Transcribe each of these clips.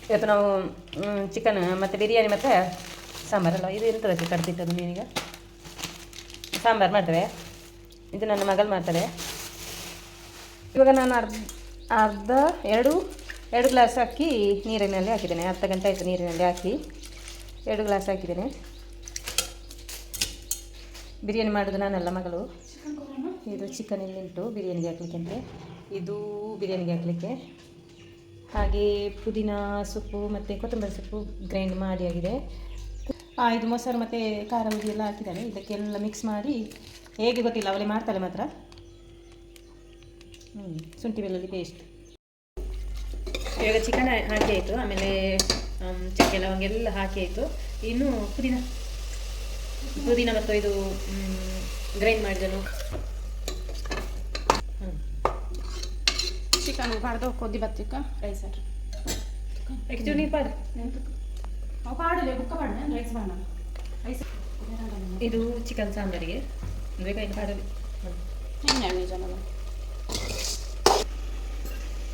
ಇವತ್ತು ನಾವು ಚಿಕನ್ ಮತ್ತು ಬಿರಿಯಾನಿ ಮತ್ತು ಸಾಂಬಾರಲ್ಲ, ಇದು ಎಂಥದಕ್ಕೆ ಕಡ್ದಿಟ್ಟದು ನೀನೀಗ ಸಾಂಬಾರು ಮಾಡ್ತೇವೆ. ಇದು ನನ್ನ ಮಗಳು ಮಾಡ್ತಾರೆ. ಇವಾಗ ನಾನು ಎರಡು ಗ್ಲಾಸ್ ಅಕ್ಕಿ ನೀರಿನಲ್ಲಿ ಹಾಕಿದ್ದೇನೆ. ಅರ್ಧ ಗಂಟೆ ಆಯಿತು ನೀರಿನಲ್ಲಿ ಹಾಕಿ 2 ಗ್ಲಾಸ್ ಹಾಕಿದ್ದೇನೆ. ಬಿರಿಯಾನಿ ಮಾಡೋದು ನಾನಲ್ಲ, ಮಗಳು. ಇದು ಚಿಕನ್ ಇಲ್ಲಿಂಟು ಬಿರಿಯಾನಿಗೆ ಹಾಕಲಿಕ್ಕೆ ಅಂದರೆ, ಇದು ಬಿರಿಯಾನಿಗೆ ಹಾಕಲಿಕ್ಕೆ. ಹಾಗೆ ಪುದೀನ ಸೊಪ್ಪು ಮತ್ತು ಕೊತ್ತಂಬರಿ ಸೊಪ್ಪು ಗ್ರೈಂಡ್ ಮಾಡಿ ಆಗಿದೆ. ಇದು ಮೊಸರು ಮತ್ತು ಖಾರ ಹುಡಿ ಎಲ್ಲ ಹಾಕಿದ್ದಾನೆ. ಇದಕ್ಕೆಲ್ಲ ಮಿಕ್ಸ್ ಮಾಡಿ ಹೇಗೆ ಗೊತ್ತಿಲ್ಲ, ಅವಳೇ ಮಾಡ್ತಾಳೆ ಮಾತ್ರ. ಶುಂಠಿ ಬೆಳ್ಳುಳ್ಳಿ ಪೇಸ್ಟ್. ಇವಾಗ ಚಿಕನ್ ಹಾಕಿ ಆಯಿತು, ಆಮೇಲೆ ಚಕ್ಕೆ ಲವಂಗ ಎಲ್ಲ ಹಾಕಿ ಆಯಿತು. ಇನ್ನು ಪುದೀನ ಮತ್ತು ಇದು ಗ್ರೈಂಡ್ ಮಾಡಿದನು. ಚಿಕನ್ ಪಾಡ್ದು ಕೊದ್ದಿ ಬತ್ತಿಕ್ಕ ರೈಸ್ ಆ್ಯಕ್ಚುಲಿ ನೀರು ಪಾಡು ಪಾಡಲೆ ಬುಕ್ಕ ಪಾಡ ರೈಸ್ ಬಾಣ ರೈಸ್. ಇದು ಚಿಕನ್ ಸಾಂಬಾರಿಗೆ ಬೇಕಾಗಿ ಪಾಡಲಿ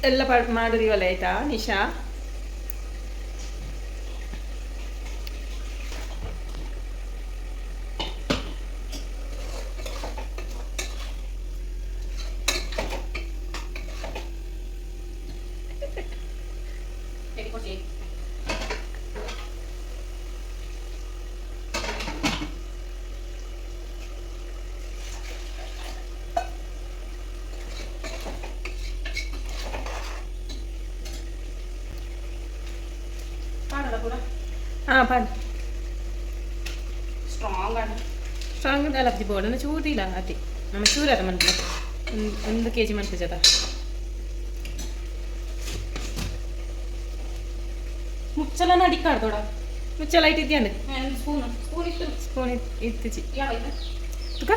ಎಲ್ಲ ಮಾಡಿದೀವಲ್ಲ, ಆಯಿತಾ ನಿಶಾ? പാട് സ്ട്രോങ് അലർജി പോലെന്ന് ചൂടില്ല അതി നമ്മൾ ചൂരത മനസ്സില 1 kg മനസ്സിച്ചതാ. ಮುಚ್ಚಲನ ಅಡಿಕಾಡ್ದೋಡ ಮುಚ್ಚಲ ಇಟ್ಟಿದ್ಯಾನೆ ಸ್ಪೂನ್ ಇತ್ತಿಚಿ ಯಾವ ತುಕ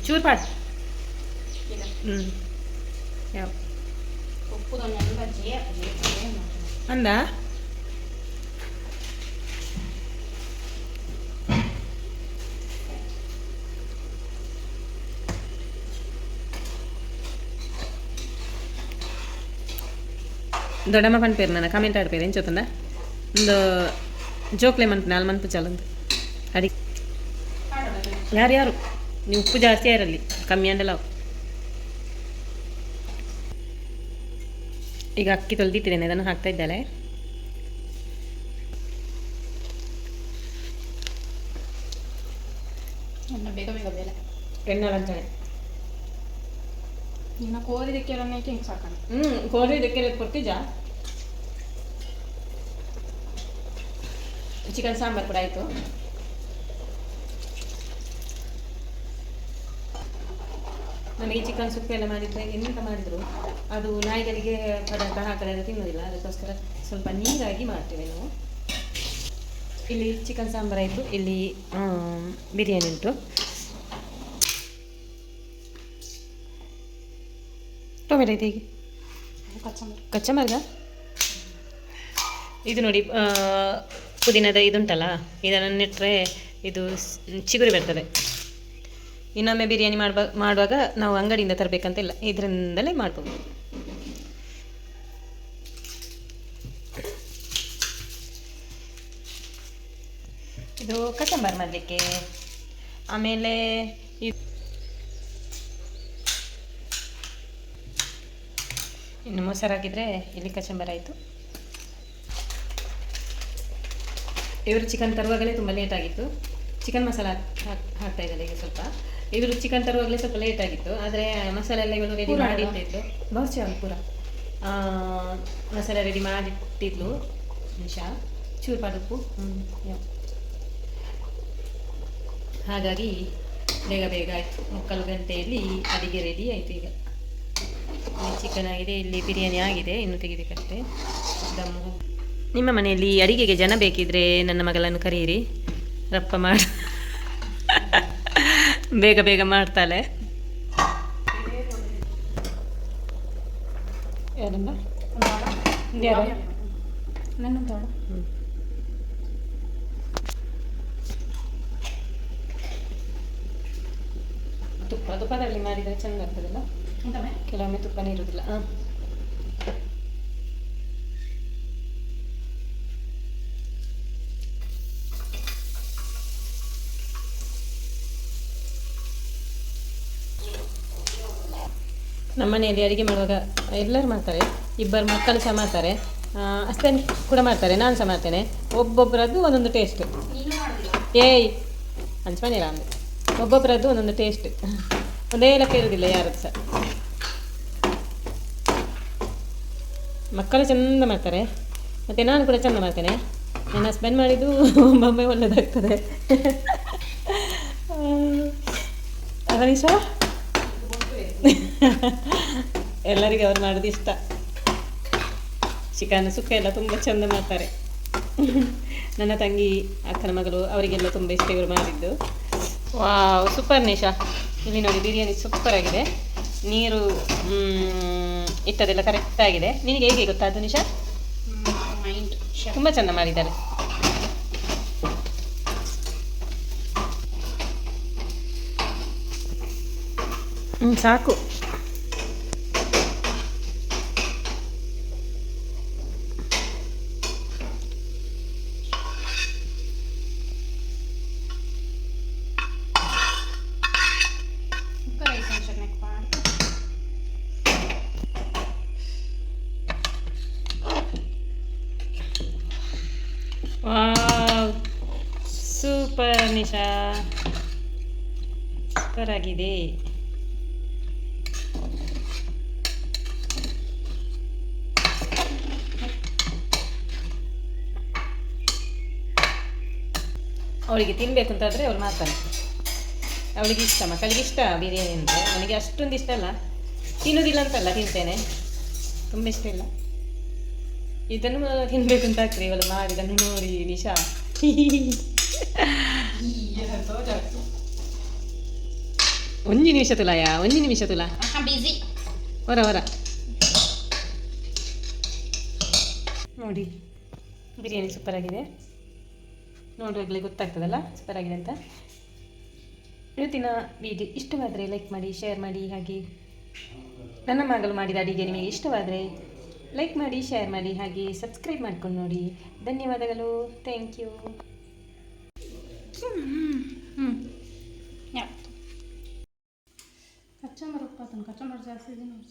ಚೂರು ಪಾಡು. ಯಾವ ಅಂದ ದೊಡ್ಡಮ್ಮ ಪನ್ಪೇರು ನನ್ನ ಕಮೆಂಟ್ ಆಡ್ಪೇರು ಏನು ಚೋತಂದ ಒಂದು ಜೋಕ್ಲೆ ಮನ್ಪು 4 ಮನ್ಪು ಚಲಂದು ಅಡಿ ಯಾರು ನೀವು ಉಪ್ಪು ಜಾಸ್ತಿ ಇರಲಿ, ಕಮ್ಮಿ ಅಂಡಲ್ಲ. ಈಗ ಅಕ್ಕಿ ತೊಳೆದಿಟ್ಟಿದ್ದೇನೆ, ಅದನ್ನು ಹಾಕ್ತಾ ಇದ್ದಾಳೆ. ಬೇಗ ಬೇಗ ಬೇಲೆ ಎಣ್ಣೆ ನೀನು ಕೋರಿದಕ್ಕೆ ಹಿಂಗೆ ಸಾಕಣ. ಕೋರಿದಕ್ಕೆ ಕೊಡ್ತಿದ್ಯಾ? ಚಿಕನ್ ಸಾಂಬಾರು ಕೂಡ ಆಯಿತು. ನನಗೆ ಚಿಕನ್ ಸುಕ್ಕ ಎಲ್ಲ ಮಾಡಿದರೆ ಎಂತ ಮಾಡಿದರು ಅದು ನಾಯಿಗಳಿಗೆ ಪದಾರ್ಥ ಹಾಕಲಾದ್ರೆ ತಿನ್ನೋದಿಲ್ಲ, ಅದಕ್ಕೋಸ್ಕರ ಸ್ವಲ್ಪ ನೀರಾಗಿ ಮಾಡ್ತೇವೆ ನಾವು. ಇಲ್ಲಿ ಚಿಕನ್ ಸಾಂಬಾರು ಆಯಿತು, ಇಲ್ಲಿ ಬಿರಿಯಾನಿ ಉಂಟು. ಟೊಮೆಟೊ ಐತೆ ಹೀಗೆ ಕಚ್ಚಮರ್ಗ. ಇದು ನೋಡಿ ಪುದೀನದ ಇದುಂಟಲ್ಲ, ಇದನ್ನು ನೆಟ್ಟರೆ ಇದು ಚಿಗುರಿ ಬರ್ತದೆ. ಇನ್ನೊಮ್ಮೆ ಬಿರಿಯಾನಿ ಮಾಡುವಾಗ ನಾವು ಅಂಗಡಿಯಿಂದ ತರಬೇಕಂತ ಇಲ್ಲ, ಇದರಿಂದಲೇ ಮಾಡ್ಬೋದು. ಇದು ಕಚಂಬರ್ ಮಾಡಲಿಕ್ಕೆ. ಆಮೇಲೆ ಇನ್ನು ಮೊಸರು ಹಾಕಿದರೆ ಇಲ್ಲಿ ಕಚಂಬರ್ ಆಯಿತು. ಇವರು ಚಿಕನ್ ತರುವಾಗಲೇ ತುಂಬ ಲೇಟ್ ಆಗಿತ್ತು. ಚಿಕನ್ ಮಸಾಲ ಹಾಕ್ತಾ ಇದ್ದಾರೆ ಈಗ ಸ್ವಲ್ಪ. ಇವರು ಚಿಕನ್ ತರುವಾಗಲೇ ಸ್ವಲ್ಪ ಲೇಟ್ ಆಗಿತ್ತು, ಆದರೆ ಮಸಾಲೆ ಎಲ್ಲ ಇವಳು ರೆಡಿ ಮಾಡಿಟ್ಟಿದ್ಲು. ಬಹುಶಃ ಪೂರ ಮಸಾಲೆ ರೆಡಿ ಮಾಡಿಟ್ಟಿದ್ಲು ನಿಶಾ. ಚೂರು ಪಾಡುಪ್ಪು ಹಾಗಾಗಿ ಬೇಗ ಬೇಗ ಆಯಿತು. 3 ಗಂಟೆಯಲ್ಲಿ ಅಡಿಗೆ ರೆಡಿ ಆಯಿತು. ಈಗ ಇಲ್ಲಿ ಚಿಕನ್ ಆಗಿದೆ, ಇಲ್ಲಿ ಬಿರಿಯಾನಿ ಆಗಿದೆ, ಇನ್ನು ತೆಗಿಬೇಕಷ್ಟೇ. ದಮ್ಮು. ನಿಮ್ಮ ಮನೆಯಲ್ಲಿ ಅಡಿಗೆಗೆ ಜನ ಬೇಕಿದ್ರೆ ನನ್ನ ಮಗಳನ್ನು ಕರೆಯಿರಿ, ರಪ್ಪ ಮಾಡಿ ಬೇಗ ಬೇಗ ಮಾಡ್ತಾಳೆ. ತುಪ್ಪದಲ್ಲಿ ಮಾಡಿದರೆ ಚೆಂದ ಆಗ್ತದಲ್ಲ, ಕೆಲವೊಮ್ಮೆ ತುಪ್ಪನೇ ಇರೋದಿಲ್ಲ. ನಮ್ಮ ಮನೆಯಲ್ಲಿ ಅಡುಗೆ ಮಾಡುವಾಗ ಎಲ್ಲರೂ ಮಾಡ್ತಾರೆ, ಇಬ್ಬರು ಮಕ್ಕಳು ಸಹ ಮಾಡ್ತಾರೆ, ಅಷ್ಟೇ ಕೂಡ ಮಾಡ್ತಾರೆ, ನಾನು ಸಹ ಮಾಡ್ತೇನೆ. ಒಬ್ಬೊಬ್ಬರದ್ದು ಒಂದೊಂದು ಟೇಸ್ಟ್. ಏಯ್ ಹಂಚ್ಮನೇರ ಅಂದು ಒಬ್ಬೊಬ್ಬರದ್ದು ಒಂದೊಂದು ಟೇಸ್ಟ್, ಒಂದೇ ಲೆಕ್ಕ ಇರೋದಿಲ್ಲ ಯಾರದ್ದು ಸಹ. ಮಕ್ಕಳು ಚೆಂದ ಮಾಡ್ತಾರೆ, ಮತ್ತು ನಾನು ಕೂಡ ಚೆಂದ ಮಾಡ್ತೇನೆ. ನನ್ನ ಹಸ್ಬೆಂಡ್ ಮಾಡಿದ್ದು ಒಮ್ಮೊಮ್ಮೆ ಒಳ್ಳೆಯದಾಗ್ತದೆ. ಅವನಿಷ ಎಲ್ಲರಿಗೂ ಅವ್ರು ಮಾಡೋದು ಇಷ್ಟ. ಚಿಕನ್ ಸುಕ್ಕ ಎಲ್ಲ ತುಂಬ ಚೆಂದ ಮಾಡ್ತಾರೆ. ನನ್ನ ತಂಗಿ ಅಕ್ಕನ ಮಗಳು ಅವರಿಗೆಲ್ಲ ತುಂಬ ಇಷ್ಟ ಇವರು ಮಾಡಿದ್ದು. Wow super Nisha. ಇಲ್ಲಿ ನೋಡಿ ಬಿರಿಯಾನಿ ಸೂಪರ್ ಆಗಿದೆ. ನೀರು ಇಟ್ಟದೆಲ್ಲ ಕರೆಕ್ಟ್ ಆಗಿದೆ. ನಿನಗೆ ಹೇಗೆ ಗೊತ್ತಾದ್ದು ನಿಶಾ? ತುಂಬ ಚೆಂದ ಮಾಡಿದ್ದಾರೆ. ಸಾಕು. ವಾವ್ ಸೂಪರ್ ನಿಶಾ, ಸೂಪರ್ ಆಗಿದೆ. ಅವಳಿಗೆ ತಿನ್ನಬೇಕು ಅಂತಾದರೆ ಅವಳು ಮಾಡ್ತಾನೆ. ಅವಳಿಗೆ ಇಷ್ಟ, ಮಕ್ಕಳಿಗೆ ಇಷ್ಟ ಬಿರಿಯಾನಿ ಅಂದರೆ. ನನಗೆ ಅಷ್ಟೊಂದು ಇಷ್ಟ ಅಲ್ಲ, ತಿನ್ನೋದಿಲ್ಲ ಅಂತಲ್ಲ, ತಿಂತೇನೆ, ತುಂಬ ಇಷ್ಟ ಇಲ್ಲ. ಇದನ್ನು ತಿನ್ನಬೇಕು ಅಂತ ಆಗ್ತದೆ ಇವಳು ಮಾಡಿದನ್ನು ನೋಡಿ ನಿಶಾ. ಒಂಜಿ ನಿಮಿಷ ತುಲಾಯ, ಒಂಜಿ ನಿಮಿಷ ತುಲಾ ಬಿಸಿ ಹೊರ ಹೊರ ನೋಡಿ. ಬಿರಿಯಾನಿ ಸೂಪರ್ ಆಗಿದೆ, ನೋಡುವಾಗಲೇ ಗೊತ್ತಾಗ್ತದಲ್ಲ ಸೂಪರ್ ಆಗಿದೆ ಅಂತ. ಇವತ್ತಿನ ವಿಡಿಯೋ ಇಷ್ಟವಾದರೆ ಲೈಕ್ ಮಾಡಿ, ಶೇರ್ ಮಾಡಿ. ಹಾಗೆ ನನ್ನ ಮಗಳು ಮಾಡಿದ ಅಡಿಗೆ ನಿಮಗೆ ಇಷ್ಟವಾದರೆ ಲೈಕ್ ಮಾಡಿ, ಶೇರ್ ಮಾಡಿ, ಹಾಗೆ ಸಬ್ಸ್ಕ್ರೈಬ್ ಮಾಡ್ಕೊಂಡು ನೋಡಿ. ಧನ್ಯವಾದಗಳು. Thank you. ಕಚ್ಚಂಬರ ಉಪ್ಪು ಕಚ್ಚಂಬರ ಜಾಸ್ತಿ ಇದೆ ನೋಡಿ.